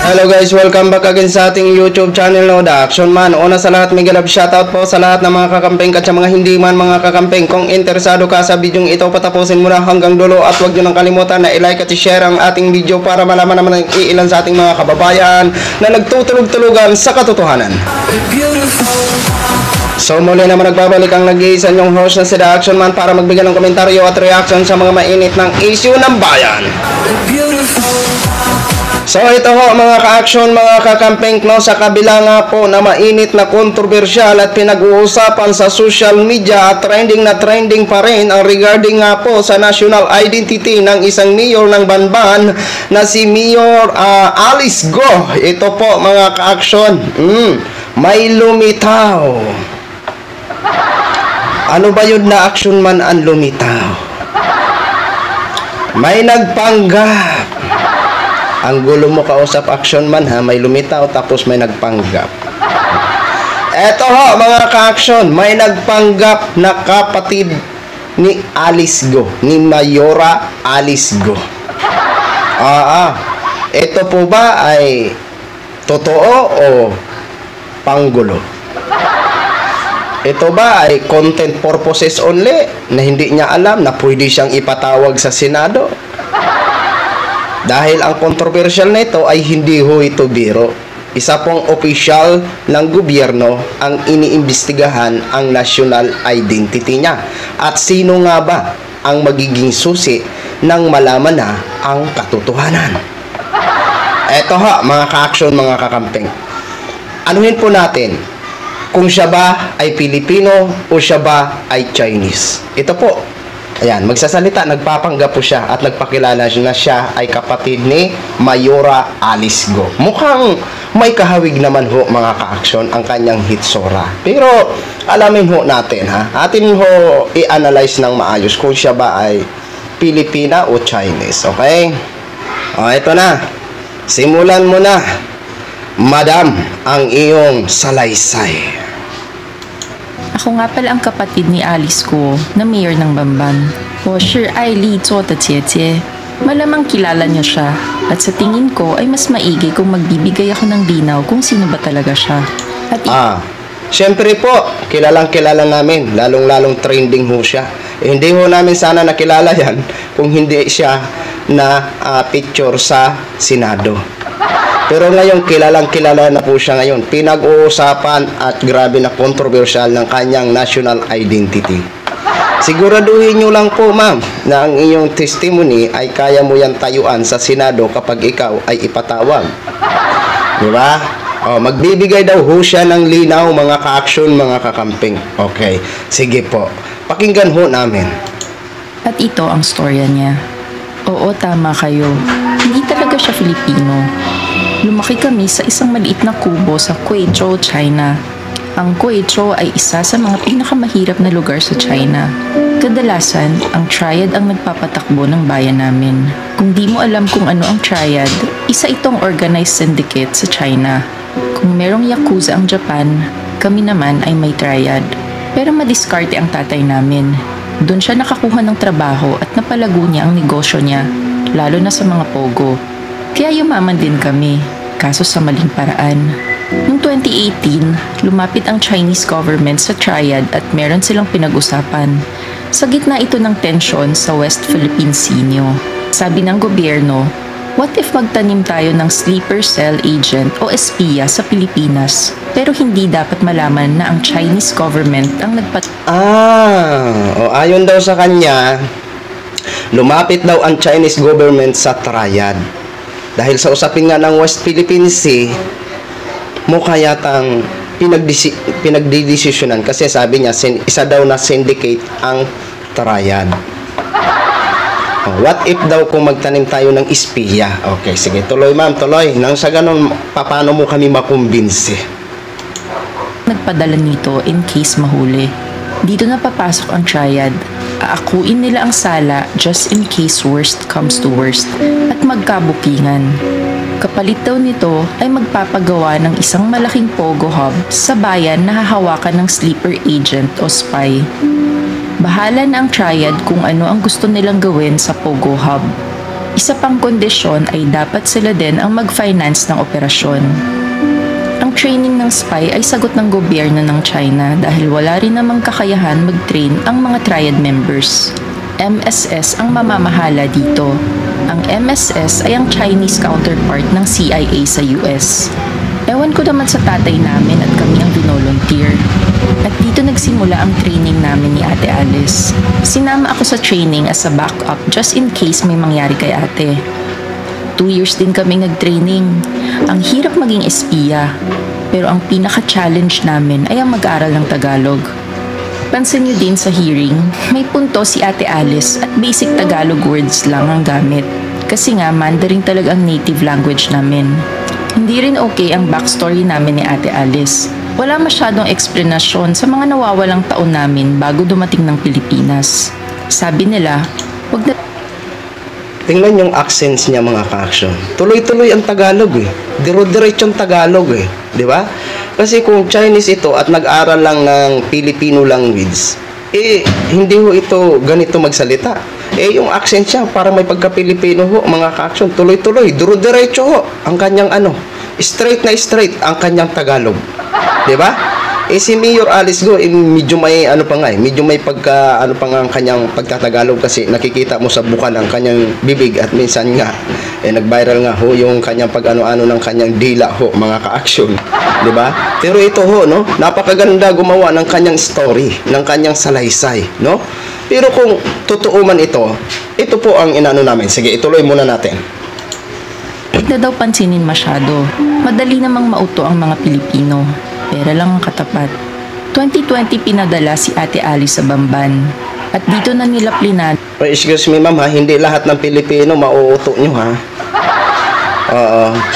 Hello guys, welcome back again sa ating YouTube channel, no, The Action Man. Una sa lahat, mega love shoutout po sa lahat ng mga kakampeng at sa mga hindi man mga kakampeng. Kung interesado ka sa video ito, patapusin mo na hanggang dulo at huwag nyo nang kalimutan na i-like at i-share ang ating video para malaman naman ng iilan sa ating mga kababayan na nagtutulog-tulugan sa katotohanan. So muli naman nagbabalik ang nag-iisa nyong host na si The Action Man para magbigay ng komentaryo at reaction sa mga mainit ng issue ng bayan. So ito ho mga ka-action, mga kakampeng, no, sa kabila nga po na mainit na kontrobersyal at pinag-uusapan sa social media at trending na trending pa rin ang regarding nga po sa national identity ng isang mayor ng Banban na si Mayor Alice Go. Ito po mga ka-action, may lumitaw. Ano ba yun na action man ang lumitaw? May nagpanggap. Ang gulo mo kausap action man ha, may lumitaw tapos may nagpanggap. Eto ho mga ka-action, may nagpanggap na kapatid ni Alice Go, ni Mayora Alice Go. Ito po ba ay totoo o panggulo? Ito ba ay content purposes only na hindi niya alam na pwede siyang ipatawag sa Senado? Dahil ang kontrobersyal na ito ay hindi ho ito biro. Isa pong opisyal ng gobyerno ang iniimbestigahan ang national identity niya. At sino nga ba ang magiging susi nang malaman na ang katotohanan? Eto ha, mga ka-action, mga kakampeng. Anuhin po natin kung siya ba ay Pilipino o siya ba ay Chinese. Ito po. Ayan, magsasalita, nagpapanggap po siya at nagpakilala na siya ay kapatid ni Mayora Alice Go. Mukhang may kahawig naman ho mga ka-action ang kanyang hitsura. Pero alamin ho natin ha, atin ho i-analyze ng maayos kung siya ba ay Pilipina o Chinese, okay? O, ito na. Simulan mo na, Madam, ang iyong salaysay. Ako nga pala ang kapatid ni Alice Go na mayor ng Bamban. O si Ai Li Zuo de Jie. Malamang kilala niya siya at sa tingin ko ay mas maigi kung magbibigay ako ng linaw kung sino ba talaga siya. At syempre po, kilalang kilala namin, lalong-lalong trending ho siya. Hindi ho namin sana nakilala yan kung hindi siya na picture sa Senado. Pero ngayon, kilalang kilala na po siya ngayon. Pinag-uusapan at grabe na kontrobersyal ng kanyang national identity. Siguraduhin nyo lang po, ma'am, na ang iyong testimony ay kaya mo yan tayuan sa Senado kapag ikaw ay ipatawag. Diba? Magbibigay daw ho siya ng linaw, mga ka-action, mga kakamping. Okay, sige po. Pakinggan ho namin. At ito ang storya niya. Oo, tama kayo. Hindi talaga siya Filipino. Lumaki kami sa isang maliit na kubo sa Guizhou, China. Ang Guizhou ay isa sa mga pinakamahirap na lugar sa China. Kadalasan, ang triad ang nagpapatakbo ng bayan namin. Kung di mo alam kung ano ang triad, isa itong organized syndicate sa China. Kung merong yakuza ang Japan, kami naman ay may triad. Pero madiskarte ang tatay namin. Doon siya nakakuha ng trabaho at napalago niya ang negosyo niya, lalo na sa mga pogo. Kaya yumaman din kami, kaso sa maling paraan. Noong 2018, lumapit ang Chinese government sa triad at meron silang pinag-usapan. Sa gitna ito ng tensyon sa West Philippine Sea. Sabi ng gobyerno, what if magtanim tayo ng sleeper cell agent o espiya sa Pilipinas? Pero hindi dapat malaman na ang Chinese government ang ayon daw sa kanya, lumapit daw ang Chinese government sa triad. Dahil sa usapin nga ng West Philippine Sea, mukha yatang pinagdidesisyonan kasi sabi niya, isa daw na syndicate ang triad. What if daw kung magtanim tayo ng espiya? Okay, sige, tuloy ma'am, tuloy. Nang sa ganun, paano mo kami makumbinsi? Nagpadala nito in case mahuli. Dito na papasok ang triad. Aakuin nila ang sala just in case worst comes to worst at magkabukingan. Kapalit daw nito ay magpapagawa ng isang malaking pogo hub sa bayan na hahawakan ng sleeper agent o spy. Bahala na ang triad kung ano ang gusto nilang gawin sa pogo hub. Isa pang kondisyon ay dapat sila din ang mag-finance ng operasyon. Ang training ng spy ay sagot ng gobyerno ng China dahil wala rin namang kakayahan mag-train ang mga triad members. MSS ang mamamahala dito. Ang MSS ay ang Chinese counterpart ng CIA sa US. Ewan ko naman sa tatay namin at kami ang volunteer. At dito nagsimula ang training namin ni Ate Alice. Sinama ako sa training as a backup just in case may mangyari kay ate. 2 years din kaming nag-training. Ang hirap maging espiya. Pero ang pinaka-challenge namin ay ang mag-aaral ng Tagalog. Pansin niyo din sa hearing, may punto si Ate Alice at basic Tagalog words lang ang gamit. Kasi nga Mandarin talaga ang native language namin. Hindi rin okay ang backstory namin ni Ate Alice. Wala masyadong eksplanasyon sa mga nawawalang taon namin bago dumating ng Pilipinas. Sabi nila, wag na... Tingnan yung accents niya mga ka-action. Tuloy-tuloy ang Tagalog eh. Diro-diretsong Tagalog eh. Di ba? Kasi kung Chinese ito at nag-aral lang ng Filipino language, hindi ho ito ganito magsalita. Yung accent siya, parang may pagka-Pilipino ho, mga ka-action. Tuloy-tuloy, diro-diretso ho. Ang kanyang straight na straight ang kanyang Tagalog. Di ba? Si Mayor Alice Go, medyo may medyo may pagka ang kanyang pagtatagalog kasi nakikita mo sa buka ng kanyang bibig at minsan nga nag-viral nga ho yung kanyang pag-ano-ano ng kanyang dila ho, mga ka-action, 'di ba? Pero ito ho, no, napakaganda gumawa ng kanyang story, ng kanyang salaysay, no? Pero kung totoo man ito po ang inano namin. Sige, ituloy muna natin. Huwag na daw pansinin masyado. Madali namang mauto ang mga Pilipino. Pera lang ang katapat. 2020 pinadala si Ate Alice sa Bamban. At dito na nila plinan. Excuse me ma'am ha, hindi lahat ng Pilipino mauuto nyo ha.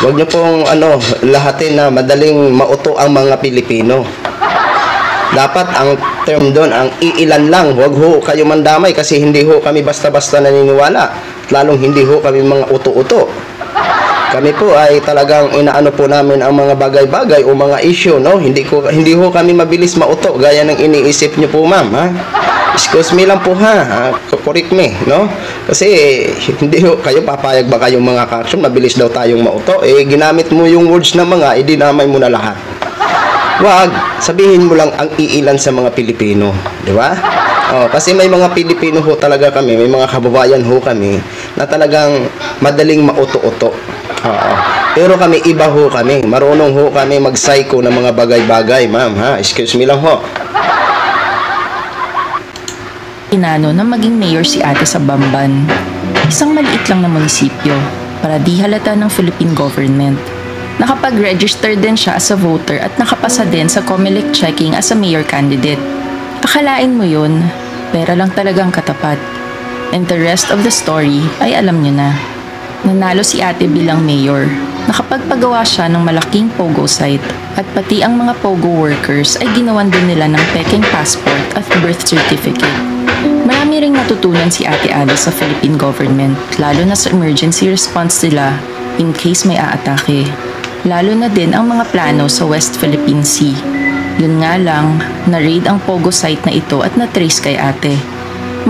Wag nyo pong lahatin na madaling mauto ang mga Pilipino. Dapat ang term doon, ang iilan lang. Huwag ho kayo mandamay kasi hindi ho kami basta-basta naniniwala. Lalong hindi ho kami mga uto-uto. Kami po ay talagang inaano po namin ang mga bagay-bagay o mga issue, no? Hindi ho kami mabilis mauto gaya ng iniisip niyo po, ma'am, ha? Excuse me lang po ha, correct me, no? Kasi hindi ho kayo papayag ba kayong mga ka-action mabilis daw tayong mauto? Ginamit mo yung words na mga, dinamay mo na lahat. Wag, sabihin mo lang ang iilan sa mga Pilipino, di ba? Kasi may mga Pilipino ho talaga kami, may mga kababayan ho kami na talagang madaling mauto-uto. Pero kami, iba ho kami. Marunong ho kami mag-psycho ng mga bagay-bagay, ma'am, ha? Excuse me lang ho. Inano na maging mayor si ate sa Bamban. Isang maliit lang na munisipyo para di halata ng Philippine government. Nakapag-register din siya as a voter at nakapasa din sa COMELEC checking as a mayor candidate. Akalain mo yun, pera lang talagang katapat. And the rest of the story ay alam niyo na. Nanalo si ate bilang mayor. Nakapagpagawa siya ng malaking pogo site at pati ang mga pogo workers ay ginawan din nila ng peking passport at birth certificate. Marami ring natutunan si Ate Alice sa Philippine government, lalo na sa emergency response nila in case may aatake. Lalo na din ang mga plano sa West Philippine Sea. Yun nga lang, na-raid ang pogo site na ito at na-trace kay ate.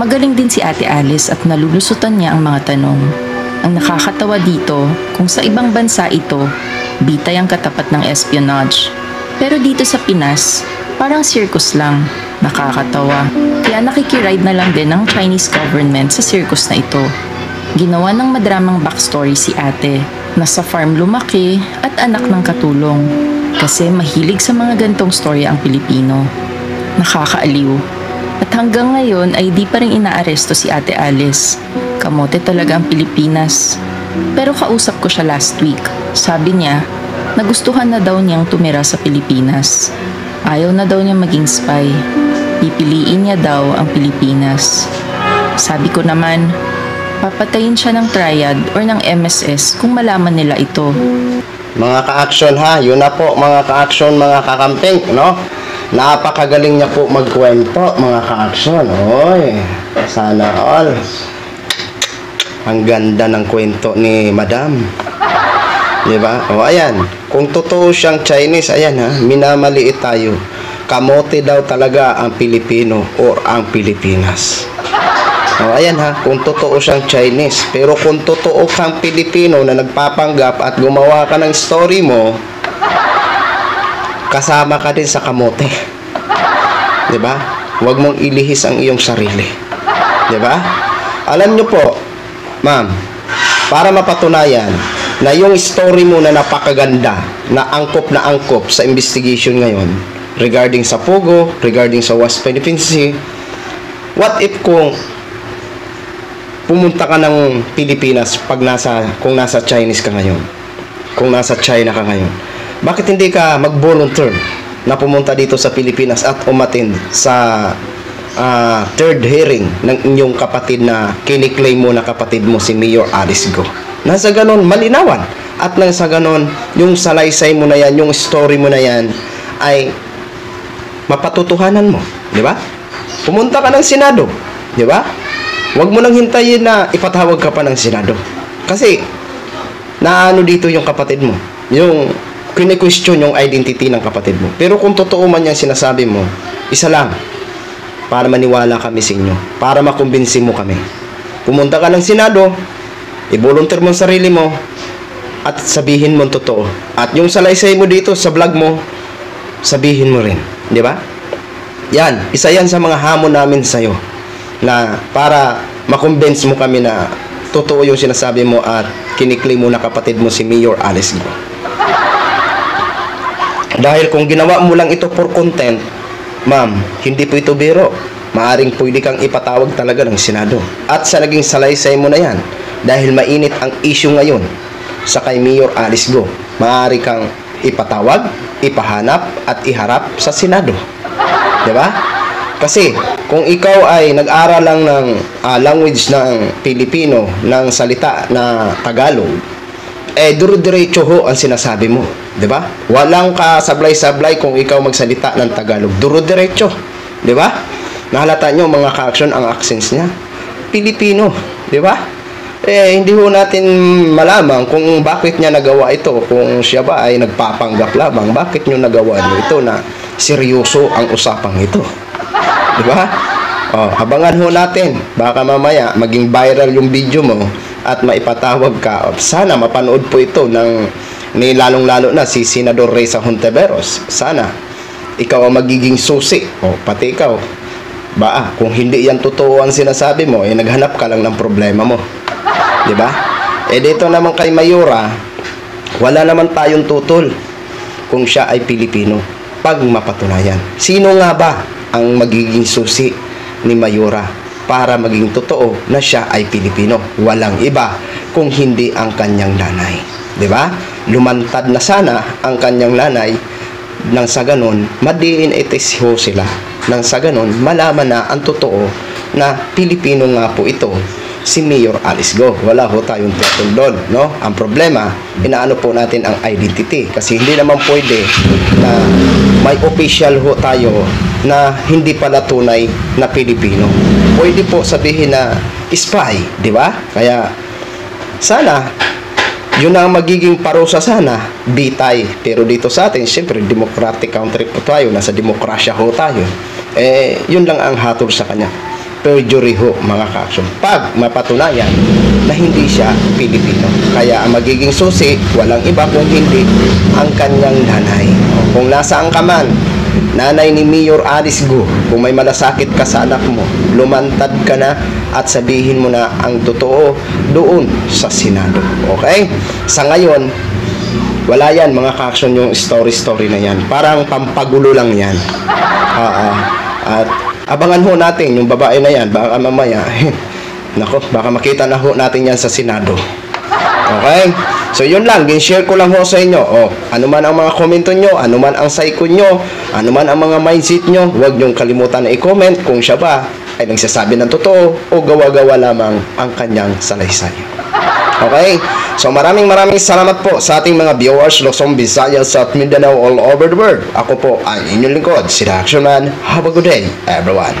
Magaling din si Ate Alice at nalulusutan niya ang mga tanong. Ang nakakatawa dito, kung sa ibang bansa ito, bitay ang katapat ng espionage. Pero dito sa Pinas, parang circus lang, nakakatawa. Kaya nakikiride na lang din ng Chinese government sa circus na ito. Ginawa ng madramang backstory si ate, na sa farm lumaki at anak ng katulong. Kasi mahilig sa mga gantong story ang Pilipino. Nakakaaliw. At hanggang ngayon ay di pa rin inaaresto si Ate Alice. Kamote talaga ang Pilipinas. Pero kausap ko siya last week. Sabi niya, nagustuhan na daw niyang tumira sa Pilipinas. Ayaw na daw niya maging spy. Pipiliin niya daw ang Pilipinas. Sabi ko naman, papatayin siya ng triad or ng MSS kung malaman nila ito. Mga ka-action ha, yun na po mga ka-action, mga kakamping, no? Napakagaling niya po magkwento, mga ka-action. Oy, sana all. Ang ganda ng kwento ni Madam. Diba? O ayan, kung totoo siyang Chinese, ayan ha, minamaliit tayo. Kamote daw talaga ang Pilipino or ang Pilipinas. O, ayan ha, kung totoo siyang Chinese. Pero kung totoo kang Pilipino na nagpapanggap at gumawa ka ng story mo, kasama ka din sa kamote. 'Di ba? Huwag mong ilihis ang iyong sarili. 'Di ba? Alam nyo po, ma'am, para mapatunayan na yung story mo na napakaganda, na angkop sa investigation ngayon regarding sa Pogo, regarding sa West Philippine Sea, what if kung pumunta ka ng Pilipinas kung nasa Chinese ka ngayon, kung nasa China ka ngayon, bakit hindi ka mag-volunteer na pumunta dito sa Pilipinas at umattend sa third hearing ng inyong kapatid na kiniklaim mo na kapatid mo si Mayor Alice Go? Nasa ganon, malinawan. At nang sa ganon, yung salaysay mo na yan, yung story mo na yan, ay mapatutuhanan mo. Di ba? Pumunta ka ng Senado. Di ba? Huwag mo nang hintayin na ipatawag ka pa ng Senado. Kasi, naano dito yung kapatid mo. Yung kine-question yung identity ng kapatid mo. Pero kung totoo man yung sinasabi mo, isa lang, para maniwala kami sa inyo, para makumbinsi mo kami. Pumunta ka ng Senado, i-volunteer mo ang sarili mo, at sabihin mo ang totoo. At yung salaysay mo dito sa vlog mo, sabihin mo rin. Di ba? Yan, isa yan sa mga hamon namin sa'yo, na para makumbinsi mo kami na totoo yung sinasabi mo at kiniklaim mo na kapatid mo si Mayor Alice Go. Dahil kung ginawa mo lang ito for content, ma'am, hindi po ito biro. Maaring pwede kang ipatawag talaga ng Senado. At sa naging salaysay mo na yan, dahil mainit ang issue ngayon sa kay Mayor Alice Go, maaari kang ipatawag, ipahanap, at iharap sa Senado. Diba? Kasi, kung ikaw ay nag-aral lang ng language ng Pilipino, ng salita na Tagalog, duro-diretso ho ang sinasabi mo. Diba? Walang kasablay-sablay kung ikaw magsalita ng Tagalog. Duro-diretso. Diba? Nahalata nyo mga ka-action ang accents niya. Pilipino. Diba? Hindi ho natin malaman kung bakit niya nagawa ito. Kung siya ba ay nagpapanggap lamang, bakit nyo nagawa niyo ito na seryoso ang usapang ito. Diba? Abangan ho natin. Baka mamaya maging viral yung video mo at maipatawag ka. Sana mapanood po ito ni lalong-lalo na si Senador Reza Hontiveros. Sana ikaw ang magiging susi. Pati ikaw. Kung hindi yan totoo ang sinasabi mo, naghanap ka lang ng problema mo. Diba? Dito naman kay Mayora, wala naman tayong tutol kung siya ay Pilipino. Pag mapatunayan. Sino nga ba ang magiging susi ni Mayora para maging totoo na siya ay Pilipino? Walang iba kung hindi ang kanyang nanay. Diba? Lumantad na sana ang kanyang nanay nang sa ganon, ma-DNA test ho sila. Nang sa ganon, malaman na ang totoo na Pilipino nga po ito, si Mayor Alice Go. Wala ho tayong tutol doon, no? Ang problema, inaano po natin ang identity. Kasi hindi naman pwede na may official ho tayo na hindi pala tunay na Pilipino. Pwede po sabihin na spy, di ba? Kaya, sana, yun ang magiging parusa sana, bitay. Pero dito sa atin, siyempre, democratic country po tayo, nasa demokrasya ho tayo. Yun lang ang hatol sa kanya. Perjury ho, mga ka-action. Pag mapatunayan na hindi siya Pilipino. Kaya ang magiging susi, walang iba kung hindi ang kanyang nanay. Kung nasaan ka man, nanay ni Mayor Alice Go, kung may malasakit ka sa anak mo, lumantad ka na at sabihin mo na ang totoo doon sa Senado. Okay? Sa ngayon, wala yan mga ka-action yung story na yan. Parang pampagulo lang yan. At abangan ho natin yung babae na yan. Baka mamaya, nako, baka makita na ho natin yan sa Senado. Okay? So yun lang, gin-share ko lang ho sa inyo. Ano man ang mga komento nyo, ano man ang psycho nyo, ano man ang mga mindset nyo, huwag nyong kalimutan na i-comment kung siya ba ay nagsasabi ng totoo o gawa-gawa lamang ang kanyang salaysay. Okay? So maraming salamat po sa ating mga viewers, Luzon, Visayas at Mindanao all over the world. Ako po ang inyong lingkod, si The Action Man. Have a good day, everyone.